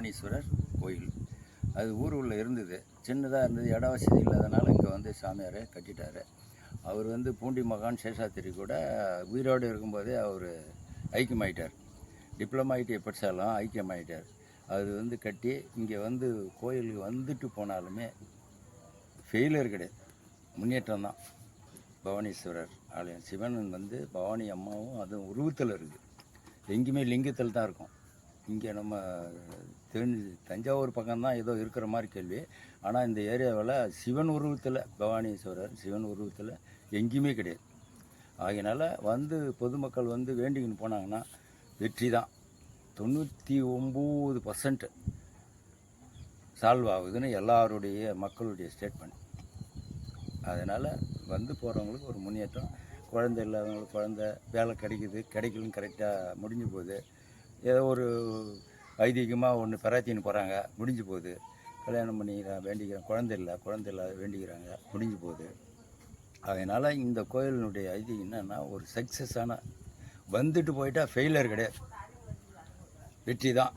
பவானீஸ்வரர் கோயில். அது ஊருக்குள்ளே இருந்தது, சின்னதாக இருந்தது, இட வசதி இல்லாதனால இங்கே வந்து சாமியாரை கட்டிட்டார். அவர் வந்து பூண்டி மகான் சேஷாத்திரி கூட உயிரோடு இருக்கும்போதே அவர் ஐக்கியமாயிட்டார். டிப்ளமா ஐடி படித்தாலும் ஐக்கியமாயிட்டார். அது வந்து கட்டி இங்கே வந்து கோயிலுக்கு வந்துட்டு போனாலுமே ஃபெயிலியர் கிடையாது, முன்னேற்றம் தான். பவானீஸ்வரர் ஆலயம் சிவன் வந்து பவானி அம்மாவும் அதுவும் உருவத்தில் இருக்குது. எங்கேயுமே லிங்கத்தில் தான் இருக்கும். இங்கே நம்ம தஞ்சாவூர் பக்கம்தான் ஏதோ இருக்கிற மாதிரி கேள்வி. ஆனால் இந்த ஏரியாவில் சிவன் உருவத்தில் பவானீஸ்வரர் சிவன் உருவத்தில் எங்கேயுமே கிடையாது. ஆகையினால வந்து பொதுமக்கள் வந்து வேண்டிக்கின்னு போனாங்கன்னா வெற்றி தான். 99% சால்வ் ஆகுதுன்னு எல்லாருடைய மக்களுடைய ஸ்டேட்மெண்ட். அதனால் வந்து போகிறவங்களுக்கு ஒரு முன்னேற்றம், குழந்தை இல்லாதவங்களுக்கு குழந்தை, வேலை கிடைக்கலன்னு கரெக்டாக முடிஞ்சு போகுது. ஏதோ ஒரு ஐதீகமாக ஒன்று பெறாத்தின்னு போகிறாங்க, முடிஞ்சு போகுது. கல்யாணம் பண்ணிக்கிறேன் வேண்டிக்கிறேன், குழந்தை இல்லாத வேண்டிக்கிறாங்க, முடிஞ்சு போகுது. அதனால் இந்த கோயிலினுடைய ஐதீகம் என்னென்னா, ஒரு சக்ஸஸான வந்துட்டு போயிட்டால் ஃபெயிலியர் கிடையாது, வெற்றி தான்.